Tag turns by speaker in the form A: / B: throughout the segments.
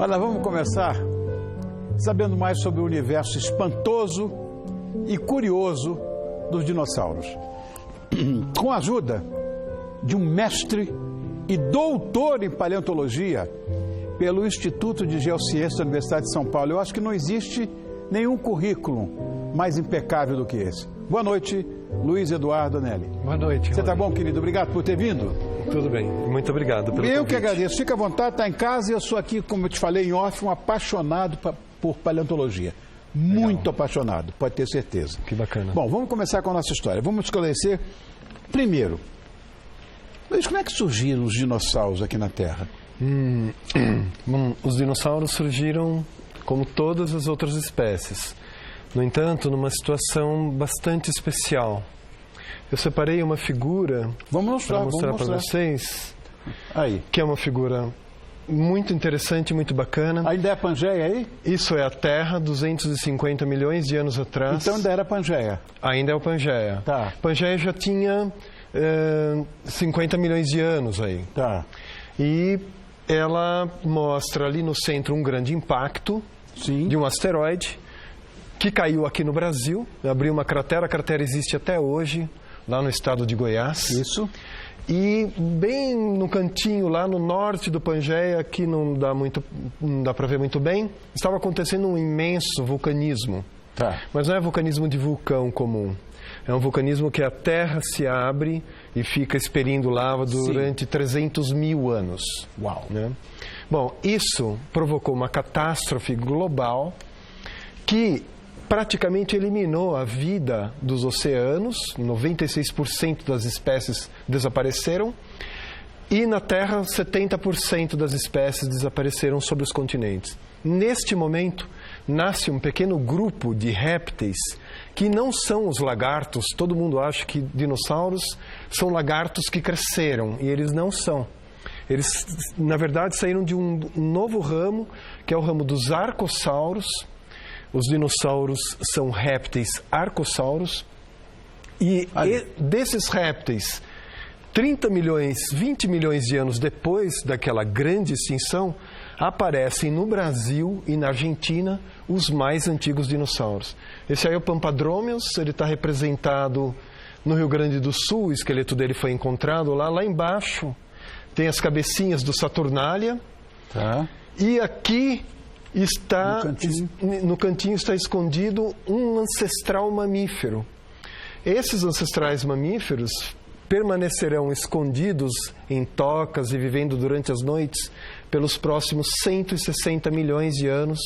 A: Olha, vamos começar sabendo mais sobre o universo espantoso e curioso dos dinossauros. Com a ajuda de um mestre e doutor em paleontologia pelo Instituto de Geociências da Universidade de São Paulo. Eu acho que não existe nenhum currículo mais impecável do que esse. Boa noite, Luiz Eduardo Anelli.
B: Boa noite.
A: Você está bom, querido? Obrigado por ter vindo.
B: Tudo bem. Muito obrigado pelo convite.
A: Eu que agradeço. Fica à vontade, está em casa e eu sou aqui, como eu te falei em off, um apaixonado por paleontologia. Muito apaixonado, pode ter certeza.
B: Que bacana.
A: Bom, vamos começar com a nossa história. Vamos esclarecer primeiro. Luiz, como é que surgiram os dinossauros aqui na Terra?
B: Bom, os dinossauros surgiram como todas as outras espécies. No entanto, numa situação bastante especial. Eu separei uma figura para mostrar para vocês,
A: aí,
B: que é uma figura muito interessante, muito bacana.
A: Ainda é a Pangeia aí?
B: Isso é a Terra, 250 milhões de anos atrás.
A: Então ainda era a Pangeia.
B: Ainda é o Pangeia.
A: Tá.
B: Pangeia já tinha 50 milhões de anos aí.
A: Tá.
B: E ela mostra ali no centro um grande impacto de um asteroide que caiu aqui no Brasil, abriu uma cratera, a cratera existe até hoje, lá no estado de Goiás.
A: Isso.
B: E bem no cantinho, lá no norte do Pangeia, que não dá para ver muito bem, estava acontecendo um imenso vulcanismo.
A: Tá.
B: Mas não é vulcanismo de vulcão comum. É um vulcanismo que a Terra se abre e fica expelindo lava durante 300 mil anos.
A: Uau!
B: Né? Bom, isso provocou uma catástrofe global que praticamente eliminou a vida dos oceanos, 96% das espécies desapareceram, e na Terra 70% das espécies desapareceram sobre os continentes. Neste momento, nasce um pequeno grupo de répteis que não são os lagartos. Todo mundo acha que dinossauros são lagartos que cresceram, e eles não são. Eles, na verdade, saíram de um novo ramo, que é o ramo dos arcossauros. Os dinossauros são répteis arcossauros. E desses répteis, 30 milhões, 20 milhões de anos depois daquela grande extinção, aparecem no Brasil e na Argentina os mais antigos dinossauros. Esse aí é o Pampadromeus, ele está representado no Rio Grande do Sul, o esqueleto dele foi encontrado lá. Lá embaixo tem as cabecinhas do Saturnalia.
A: Tá.
B: E aqui está, no cantinho está escondido um ancestral mamífero. Esses ancestrais mamíferos permanecerão escondidos em tocas e vivendo durante as noites pelos próximos 160 milhões de anos,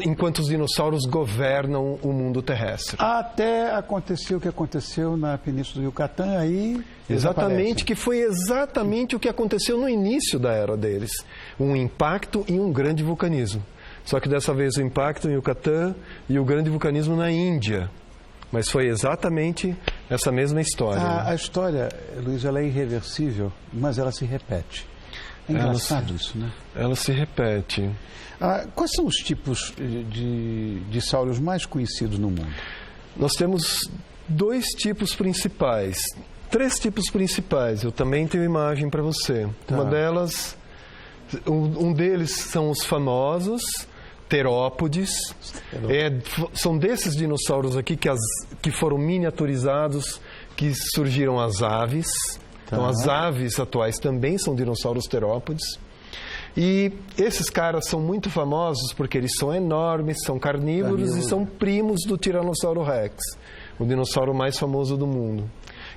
B: enquanto os dinossauros governam o mundo terrestre.
A: Até aconteceu o que aconteceu na Península do Yucatán, aí...
B: Exatamente, que foi exatamente o que aconteceu no início da era deles. Um impacto e um grande vulcanismo. Só que dessa vez o impacto no Yucatán e o grande vulcanismo na Índia. Mas foi exatamente essa mesma história.
A: A história, Luiz, ela é irreversível, mas ela se repete. É engraçado isso, né?
B: Ela se repete.
A: Quais são os tipos de dinossauros mais conhecidos no mundo?
B: Nós temos dois tipos principais. 3 tipos principais. Eu também tenho imagem para você. Tá. Uma delas, um deles são os famosos terópodes. São desses dinossauros aqui que foram miniaturizados, que surgiram as aves. Tá. Então, as aves atuais também são dinossauros terópodes. E esses caras são muito famosos porque eles são enormes, são carnívoros e são primos do Tiranossauro Rex, o dinossauro mais famoso do mundo.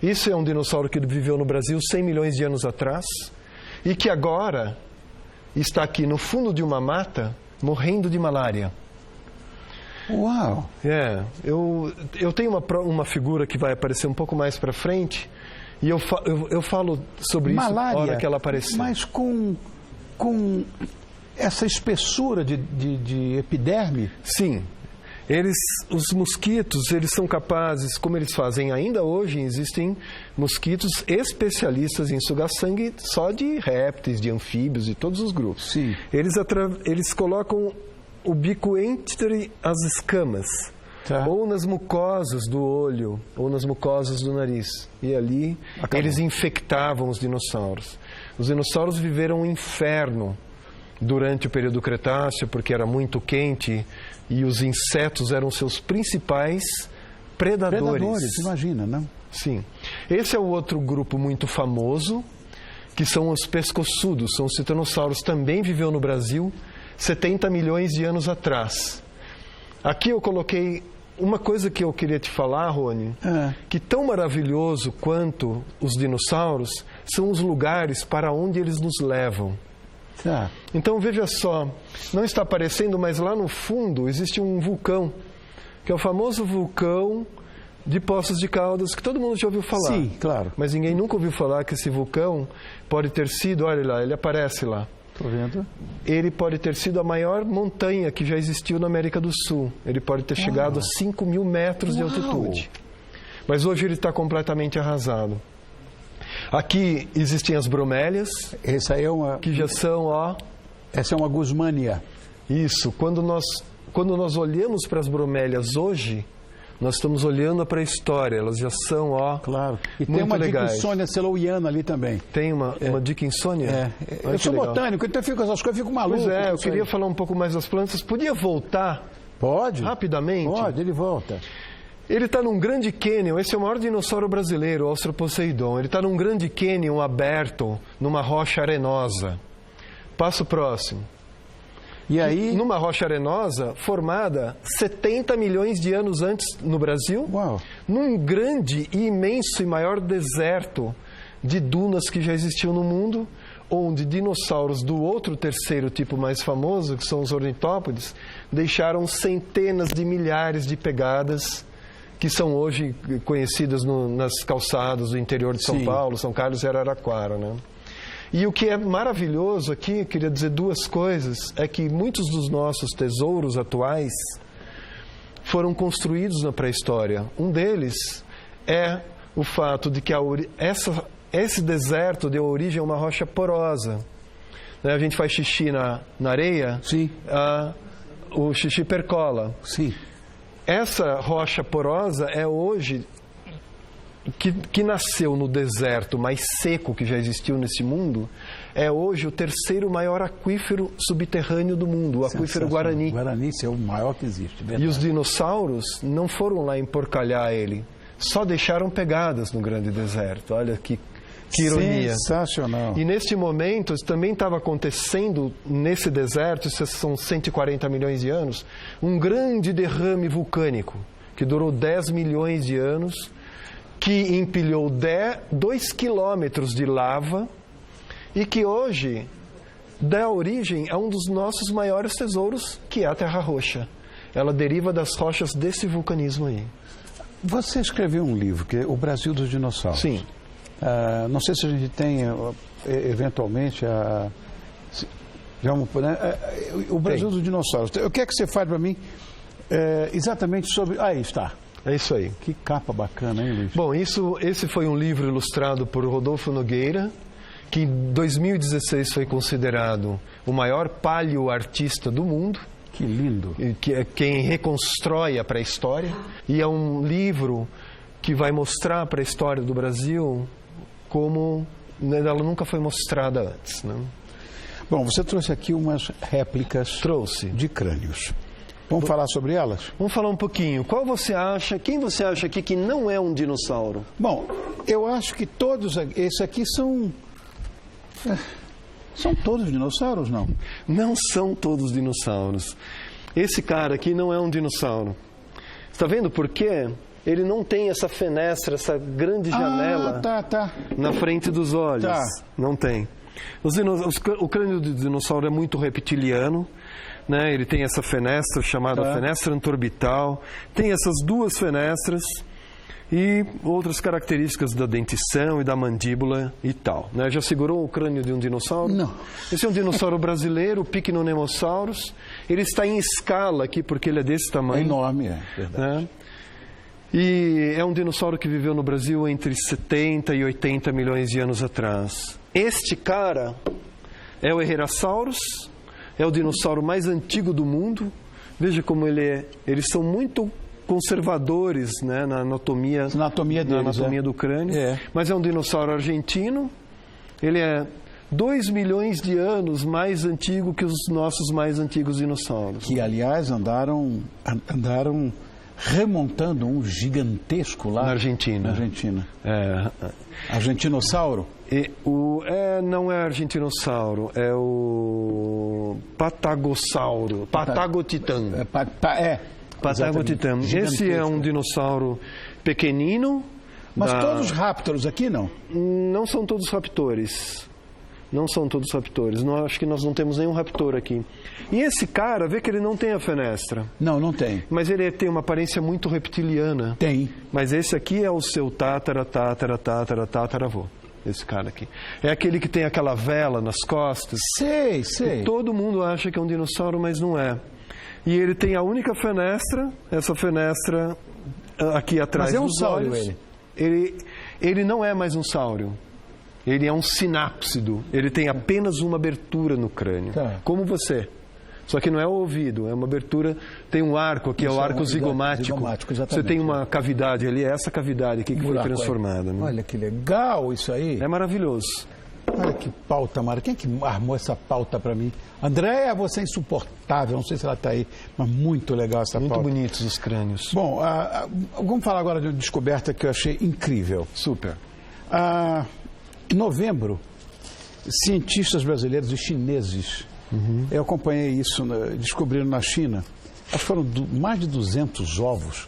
B: Isso é um dinossauro que viveu no Brasil 100 milhões de anos atrás e que agora está aqui no fundo de uma mata morrendo de malária.
A: Uau!
B: Eu tenho uma figura que vai aparecer um pouco mais para frente e eu falo sobre isso na hora que ela aparecer.
A: Mas com essa espessura de epiderme?
B: Sim. Os mosquitos, eles são capazes, como eles fazem ainda hoje, existem mosquitos especialistas em sugar sangue só de répteis, de anfíbios, de todos os grupos.
A: Sim.
B: Eles colocam o bico entre as escamas
A: Tá.
B: ou nas mucosas do olho, ou nas mucosas do nariz. E ali eles infectavam os dinossauros. Os dinossauros viveram um inferno durante o período Cretáceo, porque era muito quente e os insetos eram seus principais predadores.
A: Predadores, imagina, não?
B: Sim. Esse é o outro grupo muito famoso, que são os pescoçudos, são os titanossauros. Também viveu no Brasil 70 milhões de anos atrás. Aqui eu coloquei uma coisa que eu queria te falar, Rony, que tão maravilhoso quanto os dinossauros são os lugares para onde eles nos levam.
A: Tá.
B: Então veja só, não está aparecendo, mas lá no fundo existe um vulcão, que é o famoso vulcão de Poços de Caldas, que todo mundo já ouviu falar.
A: Sim, claro.
B: Mas ninguém nunca ouviu falar que esse vulcão pode ter sido, olha lá, ele aparece lá.
A: Estou vendo.
B: Ele pode ter sido a maior montanha que já existiu na América do Sul. Ele pode ter chegado a 5 mil metros de altitude. Mas hoje ele está completamente arrasado. Aqui existem as bromélias,
A: Essa aí é uma...
B: que já são, ó...
A: Essa é uma guzmania.
B: Isso, quando nós olhamos para as bromélias hoje, nós estamos olhando para a história, elas já são, ó,
A: Claro. E
B: muito
A: tem uma
B: legais.
A: Dickinsônia celoiana ali também.
B: Tem uma Dickinsônia? Olha
A: Eu
B: que
A: sou
B: legal.
A: botânico, então eu fico com essas coisas, eu fico maluco.
B: Pois é,
A: com
B: eu
A: isso aí.
B: queria falar um pouco mais das plantas. Podia voltar
A: Pode?
B: rapidamente?
A: Pode, ele volta.
B: Ele está num grande cânion, esse é o maior dinossauro brasileiro, o Australoposeidon. Ele está num grande cânion aberto, numa rocha arenosa. Passo próximo.
A: E aí...
B: Numa rocha arenosa formada 70 milhões de anos antes no Brasil,
A: Uau.
B: num grande e imenso e maior deserto de dunas que já existiu no mundo, onde dinossauros do outro terceiro tipo mais famoso, que são os ornitópodes, deixaram centenas de milhares de pegadas que são hoje conhecidas nas calçadas do interior de São
A: Sim.
B: Paulo, São Carlos e Araraquara, né? E o que é maravilhoso aqui, queria dizer duas coisas, é que muitos dos nossos tesouros atuais foram construídos na pré-história. Um deles é o fato de que esse deserto deu origem a uma rocha porosa. Né? A gente faz xixi na areia,
A: Sim.
B: O xixi percola.
A: Sim.
B: Essa rocha porosa é hoje... Que nasceu no deserto mais seco que já existiu nesse mundo, é hoje o terceiro maior aquífero subterrâneo do mundo, o aquífero Guarani.
A: Guarani, esse é o maior que existe. Verdade.
B: E os dinossauros não foram lá emporcalhar ele, só deixaram pegadas no grande deserto. Olha que ironia.
A: Sensacional.
B: E neste momento, também estava acontecendo nesse deserto, isso são 140 milhões de anos, um grande derrame vulcânico, que durou 10 milhões de anos, que empilhou 2 quilômetros de lava e que hoje dá origem a um dos nossos maiores tesouros, que é a Terra Roxa. Ela deriva das rochas desse vulcanismo aí.
A: Você escreveu um livro, que é O Brasil dos Dinossauros.
B: Sim.
A: Não sei se a gente tem, eventualmente, o Brasil dos Dinossauros. O que é que você faz para mim exatamente sobre... Aí está.
B: É isso aí.
A: Que capa bacana, hein, Luiz?
B: Bom, esse foi um livro ilustrado por Rodolfo Nogueira, que em 2016 foi considerado o maior paleoartista do mundo.
A: Que lindo.
B: Que é quem reconstrói a pré-história. E é um livro que vai mostrar a pré-história do Brasil como ela nunca foi mostrada antes, né?
A: Bom, você trouxe aqui umas réplicas de crânios. Vamos falar sobre elas?
B: Vamos falar um pouquinho. Quem você acha aqui que não é um dinossauro?
A: Bom, eu acho que todos, esses aqui são todos dinossauros, não?
B: Não são todos dinossauros. Esse cara aqui não é um dinossauro. Está vendo por quê? Ele não tem essa fenestra, essa grande janela na frente dos olhos.
A: Tá.
B: Não tem. O crânio do dinossauro é muito reptiliano. Né? Ele tem essa fenestra chamada fenestra anterorbital, tem essas duas fenestras e outras características da dentição e da mandíbula e tal. Né? Já segurou o crânio de um dinossauro?
A: Não.
B: Esse é um dinossauro brasileiro, o Pycnonemosaurus. Ele está em escala aqui porque ele é desse tamanho.
A: É enorme, é verdade.
B: Né? E é um dinossauro que viveu no Brasil entre 70 e 80 milhões de anos atrás. Este cara é o Herrerasaurus. É o dinossauro mais antigo do mundo. Veja como ele é. Eles são muito conservadores, né, na anatomia
A: deles,
B: do crânio. Mas é um dinossauro argentino. Ele é 2 milhões de anos mais antigo que os nossos mais antigos dinossauros.
A: Que, aliás, andaram remontando um gigantesco lá
B: na Argentina.
A: Argentinossauro?
B: Não é argentinossauro, é o patagossauro, patagotitã. Patagotitã. Esse é um dinossauro pequenino.
A: Mas todos os raptors aqui não?
B: Não são todos raptores. Não são todos raptores. Acho que nós não temos nenhum raptor aqui. E esse cara, vê que ele não tem a fenestra.
A: Não tem.
B: Mas ele tem uma aparência muito reptiliana.
A: Tem.
B: Mas esse aqui é o seu tataravô. Esse cara aqui. É aquele que tem aquela vela nas costas.
A: Sei.
B: E todo mundo acha que é um dinossauro, mas não é. E ele tem a única fenestra, essa fenestra aqui atrás dos olhos.
A: Mas é um sáurio ele?
B: Ele não é mais um sáurio. Ele é um sinápsido. Ele tem apenas uma abertura no crânio. Como você. Só que não é o ouvido, é uma abertura, tem um arco aqui, é o arco zigomático. Você tem uma cavidade ali, é essa cavidade aqui que foi transformada. Né?
A: Olha que legal isso aí.
B: É maravilhoso.
A: Olha que pauta, Mara. Quem é que armou essa pauta para mim? Andréia, você é insuportável, não sei se ela está aí, mas muito legal essa pauta.
B: Muito bonitos os crânios.
A: Bom, vamos falar agora de uma descoberta que eu achei incrível.
B: Super.
A: Em novembro, cientistas brasileiros e chineses, eu acompanhei isso, descobriram na China, acho que foram mais de 200 ovos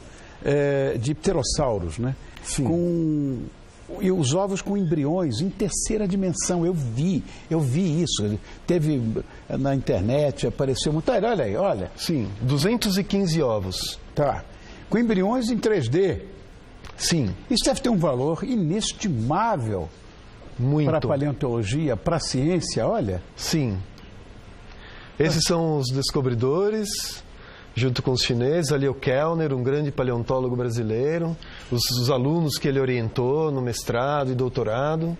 A: de pterossauros, né?
B: Sim.
A: E os ovos com embriões em terceira dimensão. Eu vi isso. Teve na internet, apareceu muito. Olha aí, olha.
B: Sim, 215 ovos.
A: Tá. Com embriões em 3D.
B: Sim.
A: Isso deve ter um valor inestimável.
B: Muito.
A: Para a paleontologia, para a ciência, olha.
B: Sim. Esses são os descobridores, junto com os chineses, ali o Kellner, um grande paleontólogo brasileiro, os alunos que ele orientou no mestrado e doutorado.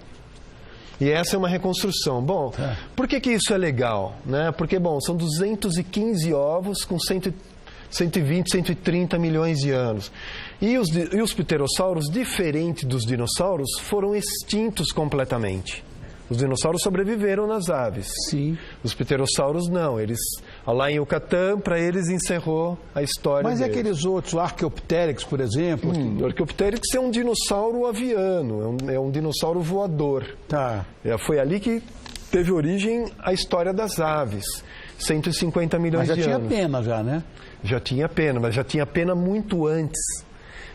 B: E essa é uma reconstrução. Bom, por que isso é legal? Né? Porque, são 215 ovos com 120, 130 milhões de anos. E os pterossauros, diferente dos dinossauros, foram extintos completamente. Os dinossauros sobreviveram nas aves.
A: Sim.
B: Os pterossauros não. Eles, lá em Yucatán, para eles encerrou a história deles.
A: Mas aqueles outros, Archaeopteryx, por exemplo?
B: O Archaeopteryx é um dinossauro aviano, é um dinossauro voador.
A: Tá.
B: Foi ali que teve origem a história das aves. 150 milhões de anos.
A: Mas já tinha pena, já, né?
B: Já tinha pena, mas já tinha pena muito antes.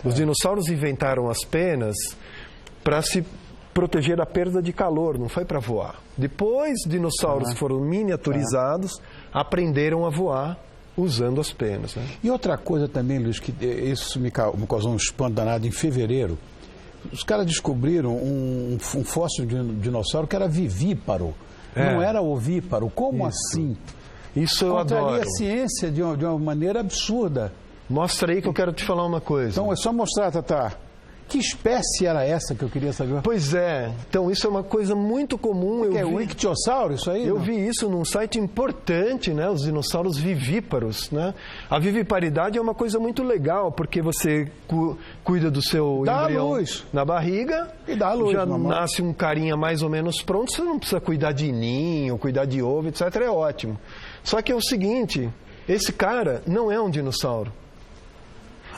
B: Os dinossauros inventaram as penas para se proteger da perda de calor, não foi para voar. Depois, dinossauros que foram miniaturizados aprenderam a voar usando as penas. Né?
A: E outra coisa também, Luiz, que isso me causou um espanto danado em fevereiro. Os caras descobriram um fóssil de um dinossauro que era vivíparo, não era ovíparo. Como assim?
B: Isso eu adoro.
A: Contraria a ciência de uma maneira absurda.
B: Mostra aí que eu quero te falar uma coisa.
A: Então é só mostrar, Tatá. Que espécie era essa que eu queria saber?
B: Pois é. Então isso é uma coisa muito comum.
A: O ictiossauro, isso aí?
B: Eu vi isso num site importante, né? Os dinossauros vivíparos, né? A viviparidade é uma coisa muito legal, porque você cuida do seu embrião na barriga
A: e dá a luz,
B: já nasce um carinha mais ou menos pronto, você não precisa cuidar de ninho, cuidar de ovo, etc. É ótimo. Só que é o seguinte, esse cara não é um dinossauro.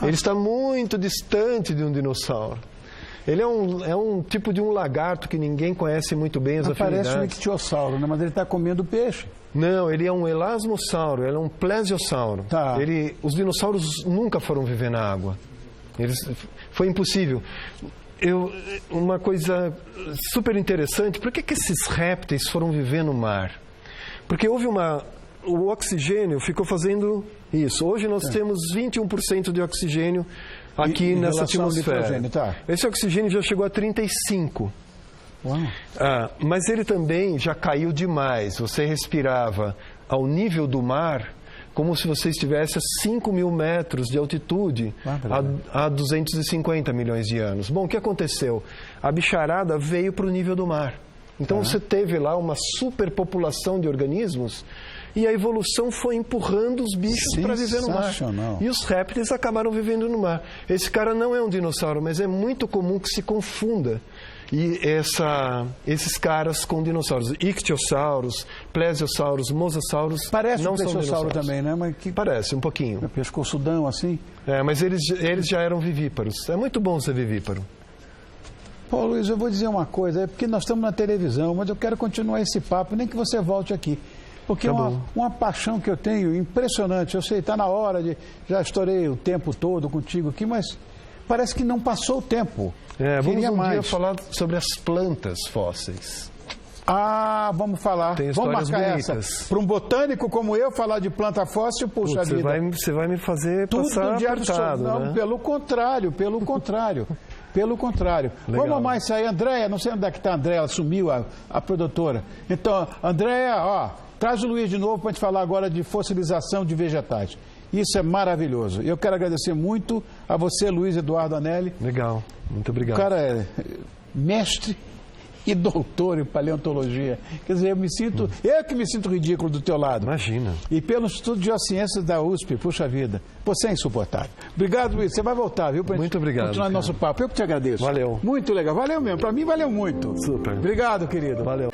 B: Ele está muito distante de um dinossauro. Ele é um tipo de um lagarto que ninguém conhece muito bem as afinidades.
A: Parece um ictiossauro, né? Mas ele está comendo peixe.
B: Não, ele é um elasmossauro, ele é um plesiosauro.
A: Tá.
B: Os dinossauros nunca foram viver na água. Foi impossível. Uma coisa super interessante, por que esses répteis foram viver no mar? Porque o oxigênio ficou fazendo isso. Hoje nós temos 21% de oxigênio aqui nessa atmosfera. Esse oxigênio já chegou a 35%. Mas ele também já caiu demais. Você respirava ao nível do mar como se você estivesse a 5 mil metros de altitude há 250 milhões de anos. Bom, o que aconteceu? A bicharada veio para o nível do mar. Então você teve lá uma superpopulação de organismos e a evolução foi empurrando os bichos para viver no mar.
A: Sensacional.
B: E os répteis acabaram vivendo no mar. Esse cara não é um dinossauro, mas é muito comum que se confunda esses caras com dinossauros. Ictiossauros, plesiosauros, mosassauros
A: Parece
B: não
A: um
B: são
A: plesiosauro
B: dinossauros.
A: também, né? Mas que
B: Parece, um pouquinho.
A: pescoçudão assim.
B: Mas eles já eram vivíparos. É muito bom ser vivíparo.
A: Pô, Luiz, eu vou dizer uma coisa, é porque nós estamos na televisão, mas eu quero continuar esse papo, nem que você volte aqui. Porque é uma paixão que eu tenho impressionante. Eu sei, está na hora de... Já estourei o tempo todo contigo aqui, mas parece que não passou o tempo.
B: Vamos
A: Queria
B: dia falar sobre as plantas fósseis.
A: Vamos falar.
B: Tem
A: Vamos
B: histórias
A: marcar
B: bonitas.
A: essa. Para um botânico como eu, falar de planta fóssil, puxa vida.
B: Você vai me fazer passar
A: de
B: apertado,
A: não,
B: né?
A: pelo contrário. Pelo contrário.
B: Legal.
A: Vamos amar isso aí. Andréia, não sei onde é que está a Andréia, ela sumiu, a produtora. Então, Andréia, traz o Luiz de novo para a gente falar agora de fossilização de vegetais. Isso é maravilhoso. Eu quero agradecer muito a você, Luiz Eduardo Anelli.
B: Legal, muito obrigado.
A: O cara é mestre e doutor em paleontologia. Quer dizer, eu que me sinto ridículo do teu lado.
B: Imagina.
A: E pelo Instituto de Geociências da USP, puxa vida, você é insuportável. Obrigado, Luiz. Você vai voltar, viu?
B: Muito obrigado.
A: Continuar nosso papo. Eu que te agradeço.
B: Valeu.
A: Muito legal. Valeu mesmo. Para mim, valeu muito.
B: Super.
A: Obrigado, querido.
B: Valeu.